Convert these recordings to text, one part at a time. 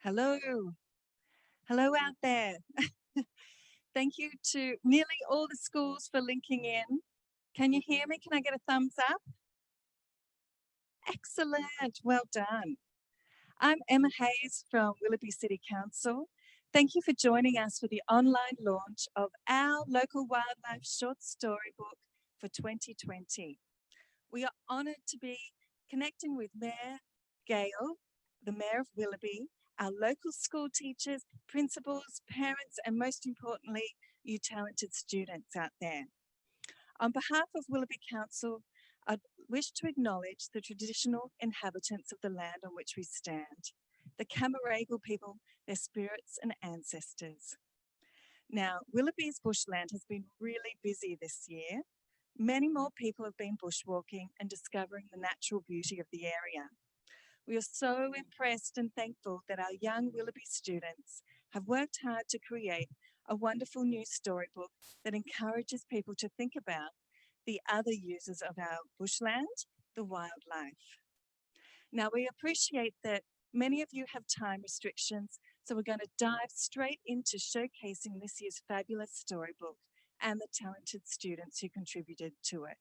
Hello. Hello out there. Thank you to nearly all the schools for linking in. Can you hear me? Can I get a thumbs up? Excellent. Well done. I'm Emma Hayes from Willoughby City Council. Thank you for joining us for the online launch of our local wildlife short storybook for 2020. We are honoured to be connecting with Mayor Gale, the Mayor of Willoughby, our local school teachers, principals, parents, and most importantly, you talented students out there. On behalf of Willoughby Council, I wish to acknowledge the traditional inhabitants of the land on which we stand, the Camaragal people, their spirits and ancestors. Now, Willoughby's bushland has been really busy this year. Many more people have been bushwalking and discovering the natural beauty of the area. We are so impressed and thankful that our young Willoughby students have worked hard to create a wonderful new storybook that encourages people to think about the other users of our bushland, the wildlife. Now, we appreciate that many of you have time restrictions, so we're going to dive straight into showcasing this year's fabulous storybook and the talented students who contributed to it.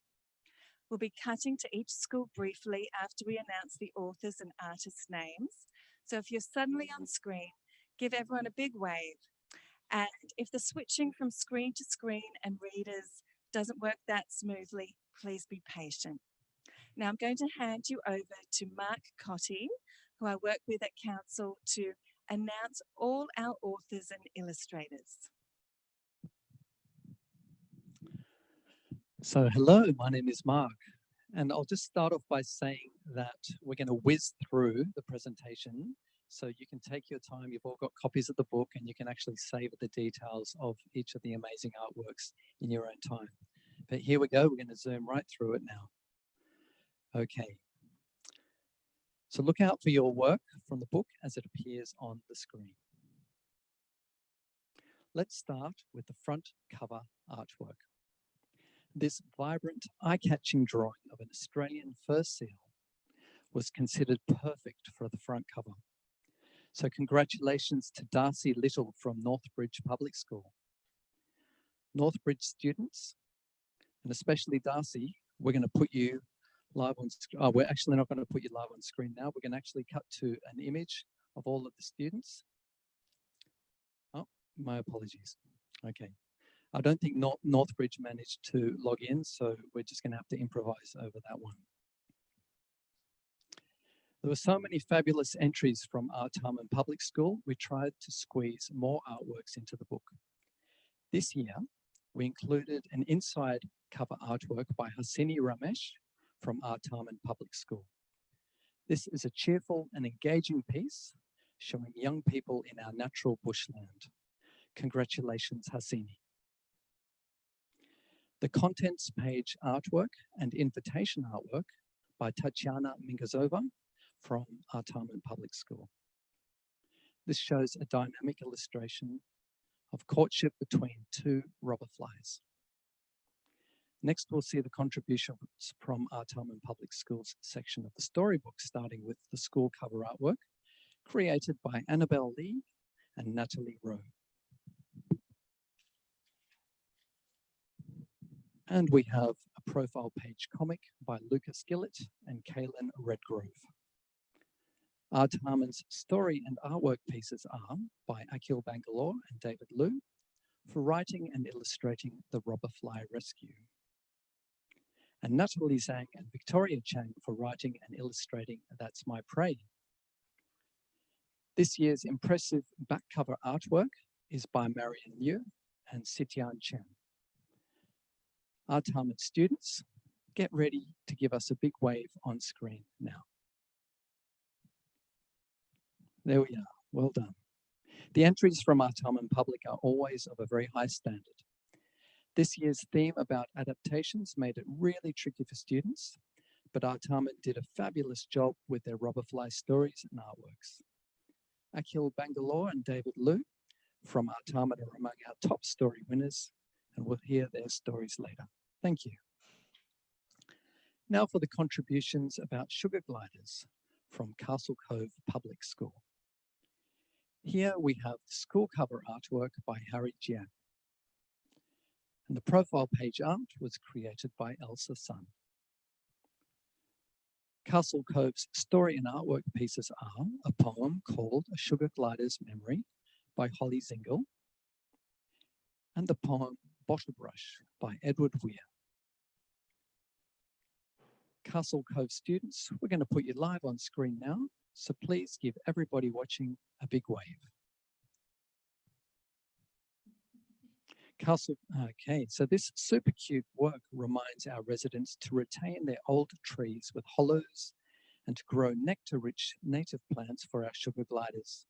We'll be cutting to each school briefly after we announce the authors and artists' names. So if you're suddenly on screen, give everyone a big wave. And if the switching from screen to screen and readers doesn't work that smoothly, please be patient. Now I'm going to hand you over to Mark Cotty, who I work with at Council, to announce all our authors and illustrators. So hello, my name is Mark, and I'll just start off by saying that we're going to whiz through the presentation so you can take your time. You've all got copies of the book and you can actually savor the details of each of the amazing artworks in your own time. But here we go, we're going to zoom right through it now. Okay, so look out for your work from the book as it appears on the screen. Let's start with the front cover artwork. This vibrant, eye-catching drawing of an Australian fur seal was considered perfect for the front cover. So congratulations to Darcy Little from Northbridge Public School. Northbridge students, and especially Darcy, we're going to put you live on screen. Oh, we're actually not going to put you live on screen now. We're going to actually cut to an image of all of the students. Oh, my apologies. Okay. I don't think Northbridge managed to log in, so we're just going to have to improvise over that one. There were so many fabulous entries from Artarmon Public School, we tried to squeeze more artworks into the book. This year, we included an inside cover artwork by Hasini Ramesh from Artarmon Public School. This is a cheerful and engaging piece showing young people in our natural bushland. Congratulations, Hasini. The contents page artwork and invitation artwork by Tatiana Mingazova from Artarmon Public School. This shows a dynamic illustration of courtship between two robber flies. Next, we'll see the contributions from Artarmon Public School's section of the storybook, starting with the school cover artwork, created by Annabelle Lee and Natalie Rowe. And we have a profile page comic by Lucas Gillett and Kaylin Redgrove. Artarmon's story and artwork pieces are by Akhil Bangalore and David Liu for writing and illustrating the Robber Fly Rescue, and Natalie Zhang and Victoria Chang for writing and illustrating That's My Prey. This year's impressive back cover artwork is by Marion Liu and Sitian Chen. Artarmon students, get ready to give us a big wave on screen now. There we are, well done. The entries from Artarmon Public are always of a very high standard. This year's theme about adaptations made it really tricky for students, but Artarmon did a fabulous job with their robber fly stories and artworks. Akhil Bangalore and David Liu from Artarmon are among our top story winners, and we'll hear their stories later. Thank you. Now for the contributions about sugar gliders from Castle Cove Public School. Here we have the school cover artwork by Harry Jian. And the profile page art was created by Elsa Sun. Castle Cove's story and artwork pieces are a poem called A Sugar Glider's Memory by Holly Zingle and the poem Bottle Brush by Edward Weir. Castle Cove students, we're going to put you live on screen now, so please give everybody watching a big wave. Okay, so this super cute work reminds our residents to retain their old trees with hollows and to grow nectar-rich native plants for our sugar gliders.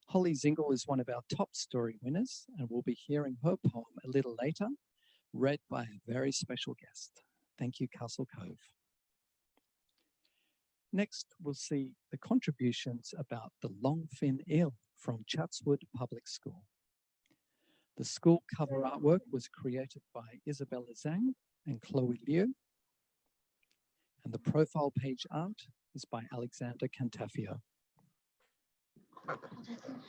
Holly Zingle is one of our top story winners, and we'll be hearing her poem a little later, read by a very special guest. Thank you, Castle Cove. Next, we'll see the contributions about the longfin eel from Chatswood Public School. The school cover artwork was created by Isabella Zhang and Chloe Liu, and the profile page art is by Alexander Cantafio.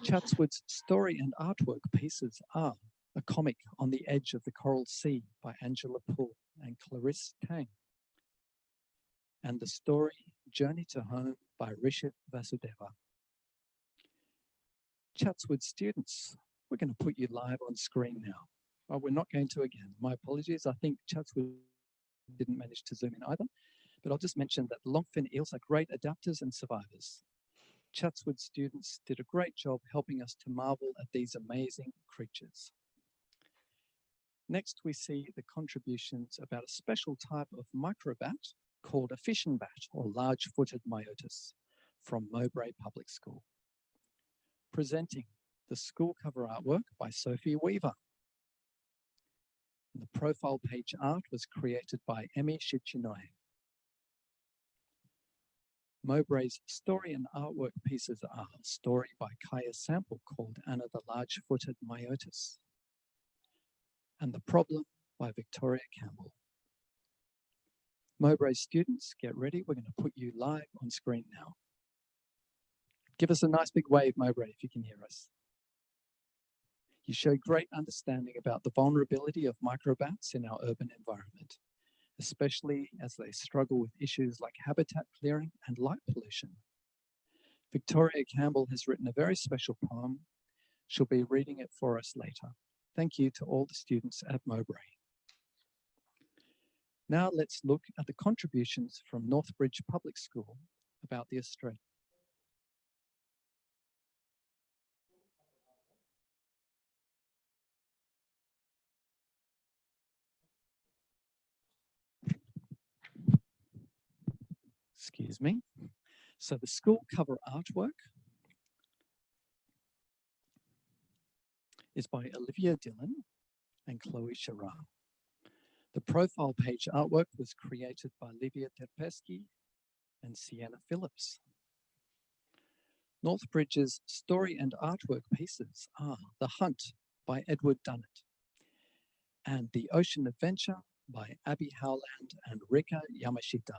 Chatswood's story and artwork pieces are A Comic on the Edge of the Coral Sea by Angela Poole and Clarisse Tang, and the story Journey to Home by Rishit Vasudeva. Chatswood students, we're going to put you live on screen now. Oh, we're not going to again. My apologies. I think Chatswood didn't manage to zoom in either, but I'll just mention that longfin eels are great adapters and survivors. Chatswood students did a great job helping us to marvel at these amazing creatures. Next, we see the contributions about a special type of microbat called a fishing bat or large-footed myotis from Mowbray Public School. Presenting the school cover artwork by Sophie Weaver. And the profile page art was created by Emi Shichinoe. Mowbray's story and artwork pieces are a story by Kaya Sample called Anna the Large-Footed Myotis, and The Problem by Victoria Campbell. Mowbray students, get ready. We're going to put you live on screen now. Give us a nice big wave, Mowbray, if you can hear us. You show great understanding about the vulnerability of microbats in our urban environment, especially as they struggle with issues like habitat clearing and light pollution. Victoria Campbell has written a very special poem. She'll be reading it for us later. Thank you to all the students at Mowbray. Now let's look at the contributions from Northbridge Public School about the Australian. Excuse me. So the school cover artwork is by Olivia Dillon and Chloe Sharra. The profile page artwork was created by Livia Terpesky and Sienna Phillips. Northbridge's story and artwork pieces are The Hunt by Edward Dunnett and The Ocean Adventure by Abby Howland and Rika Yamashita.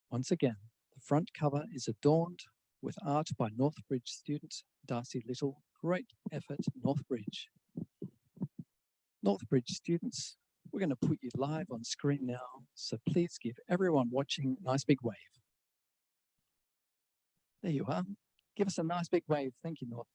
Once again, the front cover is adorned with art by Northbridge student Darcy Little. Great effort, Northbridge. Northbridge students, we're going to put you live on screen now, so please give everyone watching a nice big wave. There you are. Give us a nice big wave. Thank you, North.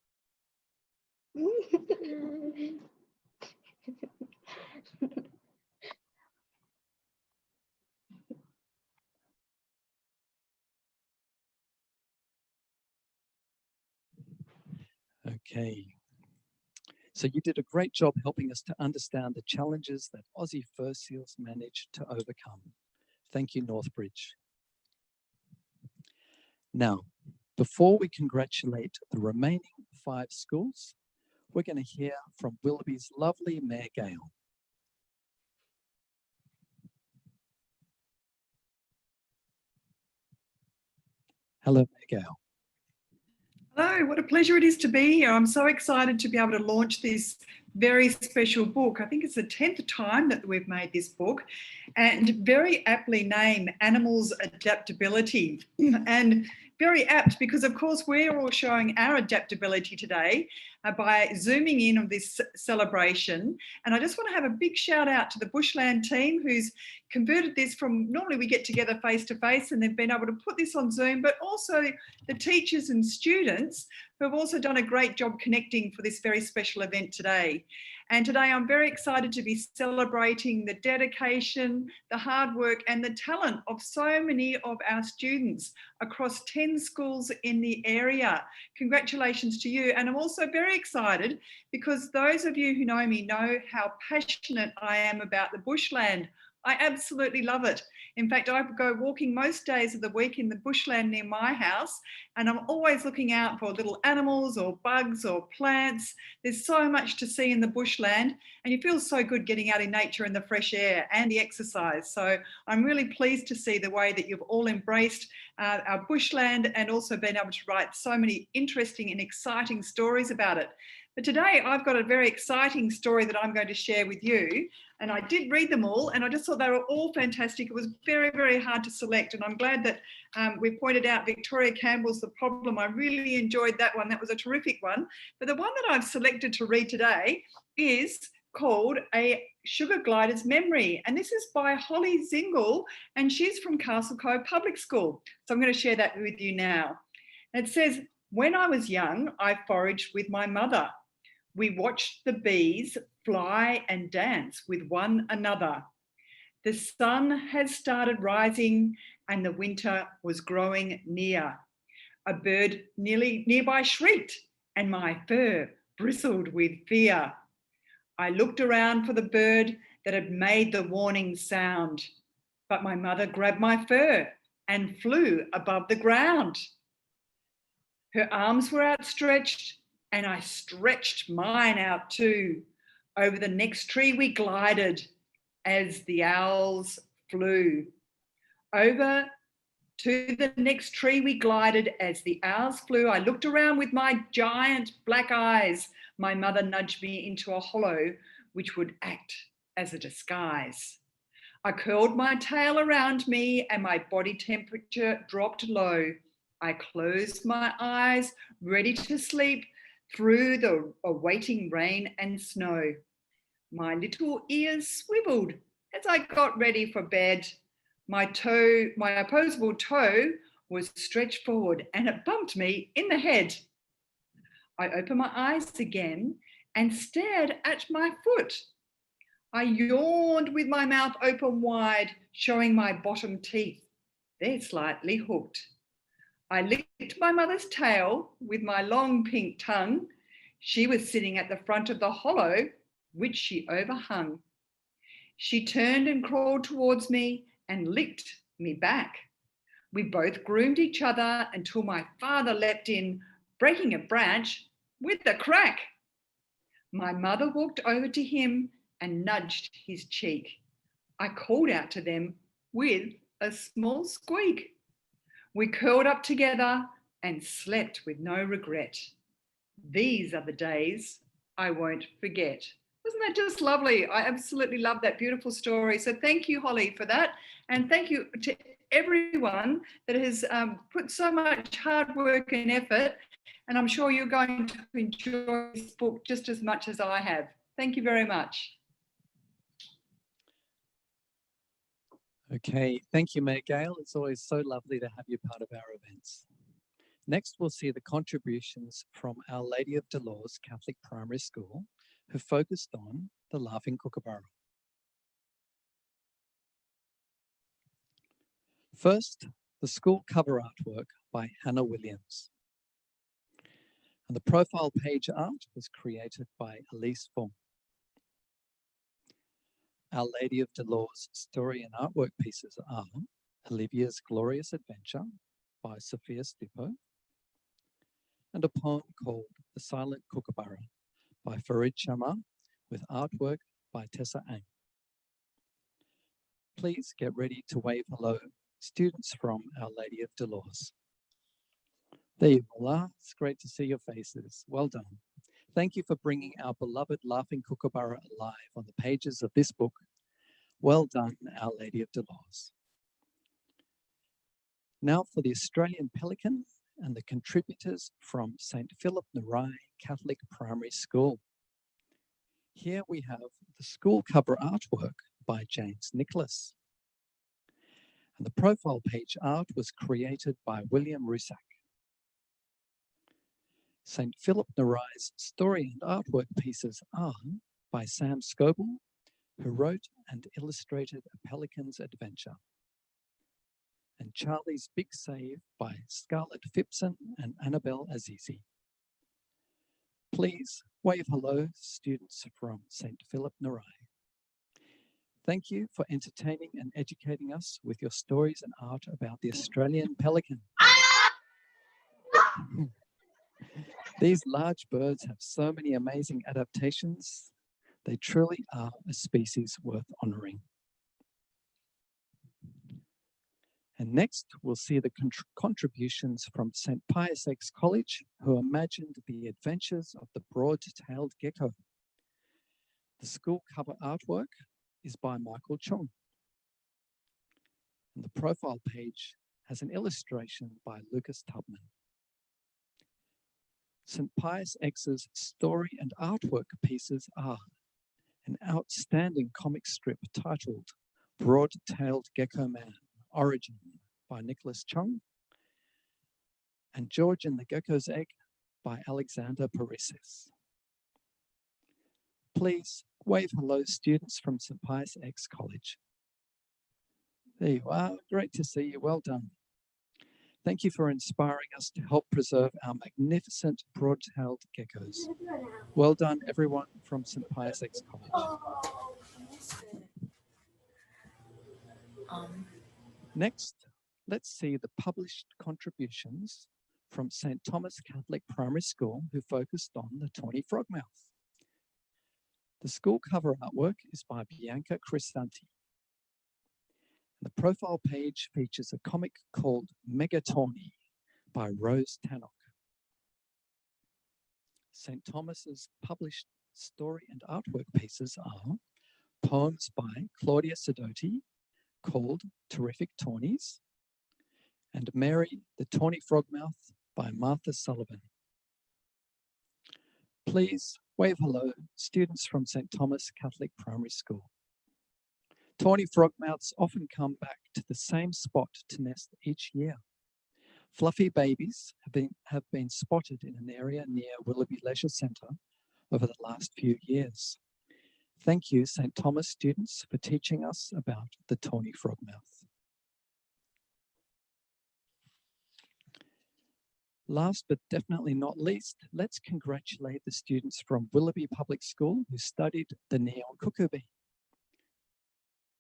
Okay. So you did a great job helping us to understand the challenges that Aussie fur seals manage to overcome. Thank you, Northbridge. Now, before we congratulate the remaining 5 schools, we're going to hear from Willoughby's lovely Mayor Gale. Hello, Mayor Gale. Hello, what a pleasure it is to be here. I'm so excited to be able to launch this very special book. I think it's the 10th time that we've made this book, and very aptly named Animals Adaptability. And very apt because, of course, we're all showing our adaptability today by zooming in on this celebration. And I just want to have a big shout out to the Bushland team who's converted this from, normally we get together face to face, and they've been able to put this on Zoom, but also the teachers and students who have also done a great job connecting for this very special event today. And today I'm very excited to be celebrating the dedication, the hard work and the talent of so many of our students across 10 schools in the area. Congratulations to you. And I'm also very excited because those of you who know me know how passionate I am about the bushland. I absolutely love it. In fact, I go walking most days of the week in the bushland near my house, and I'm always looking out for little animals or bugs or plants. There's so much to see in the bushland, and you feel so good getting out in nature and the fresh air and the exercise. So I'm really pleased to see the way that you've all embraced our bushland and also been able to write so many interesting and exciting stories about it. But today I've got a very exciting story that I'm going to share with you. And I did read them all and I just thought they were all fantastic. It was very, very hard to select. And I'm glad that we pointed out Victoria Campbell's The Problem. I really enjoyed that one. That was a terrific one. But the one that I've selected to read today is called A Sugar Glider's Memory. And this is by Holly Zingle, and she's from Castle Cove Public School. So I'm going to share that with you now. And it says, when I was young, I foraged with my mother. We watched the bees fly and dance with one another. The sun has started rising and the winter was growing near. A bird nearby shrieked and my fur bristled with fear. I looked around for the bird that had made the warning sound, but my mother grabbed my fur and flew above the ground. Her arms were outstretched and I stretched mine out too. Over the next tree we glided as the owls flew. Over to the next tree we glided as the owls flew. I looked around with my giant black eyes. My mother nudged me into a hollow which would act as a disguise. I curled my tail around me and my body temperature dropped low. I closed my eyes, ready to sleep through the awaiting rain and snow. My little ears swiveled as I got ready for bed. My opposable toe was stretched forward and it bumped me in the head. I opened my eyes again and stared at my foot. I yawned with my mouth open wide, showing my bottom teeth. They're slightly hooked. I licked my mother's tail with my long pink tongue. She was sitting at the front of the hollow, which she overhung. She turned and crawled towards me and licked me back. We both groomed each other until my father leapt in, breaking a branch with a crack. My mother walked over to him and nudged his cheek. I called out to them with a small squeak. We curled up together and slept with no regret. These are the days I won't forget. Wasn't that just lovely? I absolutely love that beautiful story. So thank you, Holly, for that. And thank you to everyone that has put so much hard work and effort. And I'm sure you're going to enjoy this book just as much as I have. Thank you very much. Okay, thank you, Mayor Gale. It's always so lovely to have you part of our events. Next, we'll see the contributions from Our Lady of Dolores Catholic Primary School, who focused on the Laughing Kookaburra. First, the school cover artwork by Hannah Williams. And the profile page art was created by Elise Fong. Our Lady of Dolores story and artwork pieces are Olivia's Glorious Adventure by Sophia Stippo, and a poem called The Silent Kookaburra by Farid Sharma, with artwork by Tessa Ang. Please get ready to wave hello, students from Our Lady of Dolores. There you all are. It's great to see your faces. Well done. Thank you for bringing our beloved Laughing Kookaburra alive on the pages of this book. Well done, Our Lady of Dolores. Now for the Australian Pelican and the contributors from St. Philip Nari Catholic Primary School. Here we have the school cover artwork by James Nicholas. And the profile page art was created by William Rusak. St. Philip Nari's story and artwork pieces are by Sam Scoble, who wrote and illustrated A Pelican's Adventure, and Charlie's Big Save by Scarlett Phipson and Annabelle Azizi. Please wave hello, students from St. Philip Nari. Thank you for entertaining and educating us with your stories and art about the Australian pelican. These large birds have so many amazing adaptations. They truly are a species worth honouring. And next, we'll see the contributions from St. Pius X College, who imagined the adventures of the broad-tailed gecko. The school cover artwork is by Michael Chung. And the profile page has an illustration by Lucas Tubman. St. Pius X's story and artwork pieces are an outstanding comic strip titled Broad-Tailed Gecko Man, Origin by Nicholas Chung, and George and the Gecko's Egg by Alexander Parissis. Please wave hello, students from St. Pius X College. There you are, great to see you, well done. Thank you for inspiring us to help preserve our magnificent broad-tailed geckos. Well done, everyone from St. Pius X College. Next, let's see the published contributions from St. Thomas Catholic Primary School, who focused on the tawny frogmouth. The school cover artwork is by Bianca Crisanti. The profile page features a comic called Mega Tawny by Rose Tannock. St. Thomas's published story and artwork pieces are poems by Claudia Sidoti called Terrific Tawnies, and Mary the Tawny Frogmouth by Martha Sullivan. Please wave hello, students from St. Thomas Catholic Primary School. Tawny frogmouths often come back to the same spot to nest each year. Fluffy babies have been spotted in an area near Willoughby Leisure Centre over the last few years. Thank you, St. Thomas students, for teaching us about the tawny frogmouth. Last but definitely not least, let's congratulate the students from Willoughby Public School who studied the neon cuckoo bee.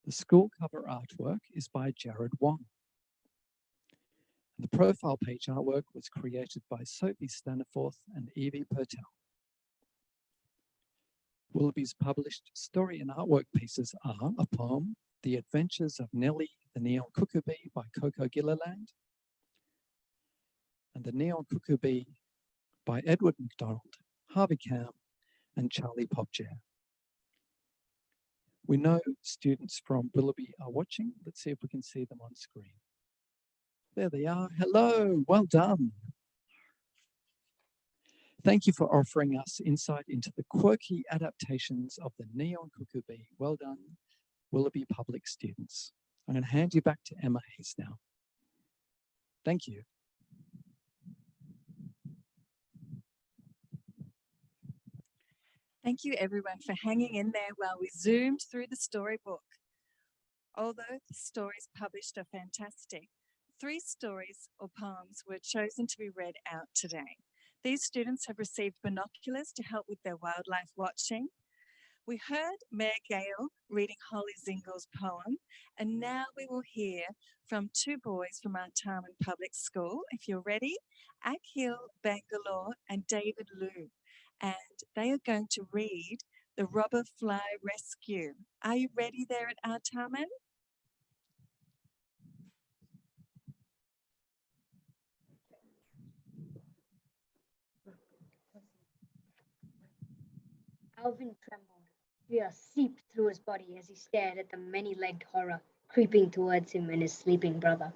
The school cover artwork is by Jared Wong. The profile page artwork was created by Sophie Staniforth and Evie Pertel. Willoughby's published story and artwork pieces are a poem, The Adventures of Nellie the Neon Cuckoo Bee by Coco Gilliland, and The Neon Cuckoo Bee by Edward MacDonald, Harvey Cam, and Charlie Popjer. We know students from Willoughby are watching. Let's see if we can see them on screen. There they are. Hello, well done. Thank you for offering us insight into the quirky adaptations of the neon cuckoo bee. Well done, Willoughby Public students. I'm going to hand you back to Emma Hayes now. Thank you. Thank you everyone for hanging in there while we zoomed through the storybook. Although the stories published are fantastic, 3 stories or poems were chosen to be read out today. These students have received binoculars to help with their wildlife watching. We heard Mayor Gale reading Holly Zingel's poem, and now we will hear from 2 boys from our Tarman Public School. If you're ready, Akhil Bangalore and David Liu. And they are going to read The Robber Fly Rescue. Are you ready there at our Tarman? Alvin trembled. Fear seeped through his body as he stared at the many-legged horror creeping towards him and his sleeping brother.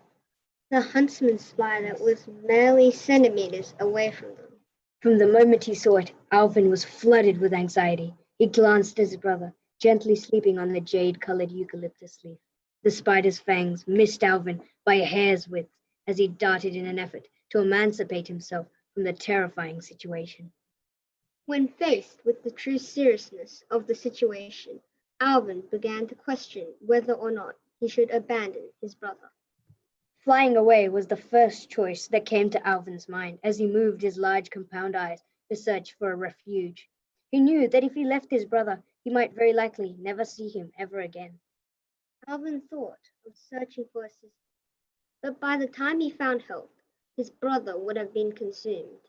The huntsman's spider was merely centimeters away from them. From the moment he saw it, Alvin was flooded with anxiety. He glanced at his brother, gently sleeping on the jade-colored eucalyptus leaf. The spider's fangs missed Alvin by a hair's width as he darted in an effort to emancipate himself from the terrifying situation. When faced with the true seriousness of the situation, Alvin began to question whether or not he should abandon his brother. Flying away was the first choice that came to Alvin's mind as he moved his large compound eyes to search for a refuge. He knew that if he left his brother, he might very likely never see him ever again. Alvin thought of searching for assistance, but by the time he found help, his brother would have been consumed.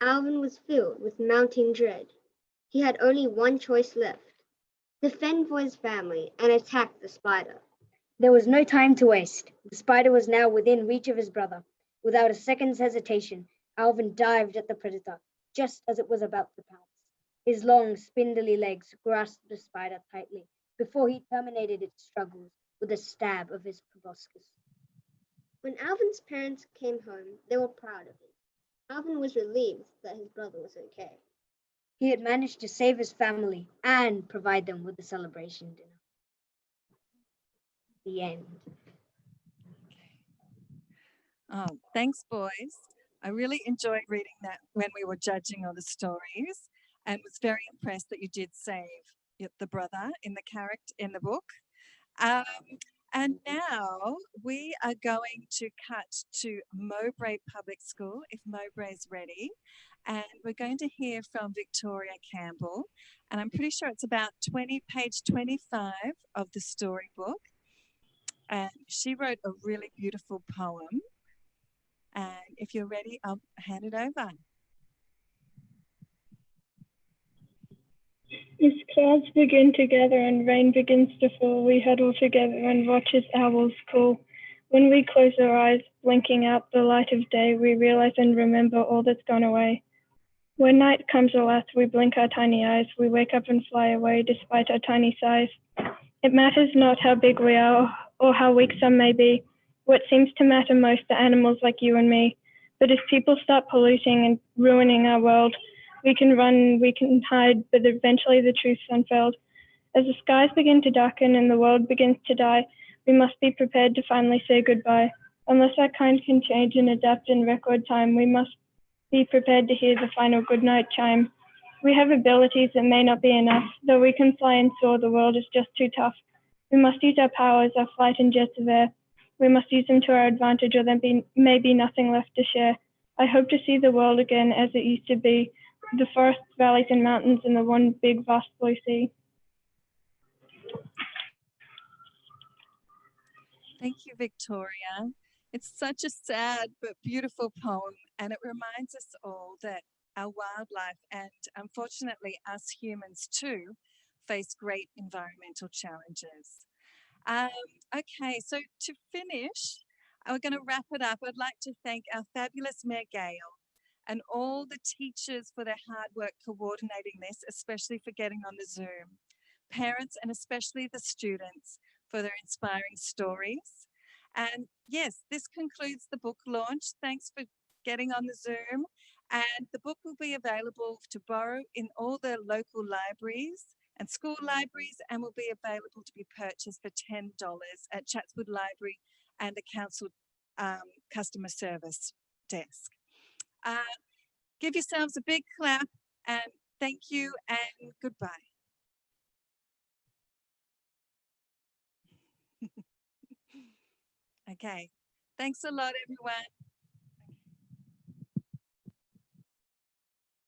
Alvin was filled with mounting dread. He had only one choice left: to fend for his family and attack the spider. There was no time to waste. The spider was now within reach of his brother. Without a second's hesitation, Alvin dived at the predator just as it was about to pounce. His long, spindly legs grasped the spider tightly before he terminated its struggles with a stab of his proboscis. When Alvin's parents came home, they were proud of him. Alvin was relieved that his brother was okay. He had managed to save his family and provide them with a celebration dinner. The end. Oh, thanks, boys. I really enjoyed reading that when we were judging all the stories, and was very impressed that you did save the brother in the book. And now we are going to cut to Mowbray Public School, if Mowbray's ready. And we're going to hear from Victoria Campbell. And I'm pretty sure it's about page 25 of the storybook. And she wrote a really beautiful poem. And if you're ready, I'll hand it over. As clouds begin to gather and rain begins to fall, we huddle together and watch as owls call. When we close our eyes, blinking out the light of day, we realize and remember all that's gone away. When night comes at last, we blink our tiny eyes. We wake up and fly away despite our tiny size. It matters not how big we are or how weak some may be. What seems to matter most are animals like you and me. But as people start polluting and ruining our world, we can run, we can hide, but eventually the truth's unfurled. As the skies begin to darken and the world begins to die, we must be prepared to finally say goodbye. Unless our kind can change and adapt in record time, we must be prepared to hear the final goodnight chime. We have abilities that may not be enough. Though we can fly and soar, the world is just too tough. We must use our powers, our flight and jets of air. We must use them to our advantage, or there may be nothing left to share. I hope to see the world again as it used to be, the forests, valleys and mountains, and the one big vast blue sea. Thank you, Victoria. It's such a sad but beautiful poem, and it reminds us all that our wildlife and unfortunately us humans too face great environmental challenges. Okay, so to finish, we're going to wrap it up. I'd like to thank our fabulous Mayor Gail and all the teachers for their hard work coordinating this, especially for getting on the Zoom. Parents and especially the students for their inspiring stories. And yes, this concludes the book launch. Thanks for getting on the Zoom. And the book will be available to borrow in all the local libraries and school libraries, and will be available to be purchased for $10 at Chatswood Library and the council customer service desk. Give yourselves a big clap, and thank you and goodbye. Okay, thanks a lot, everyone.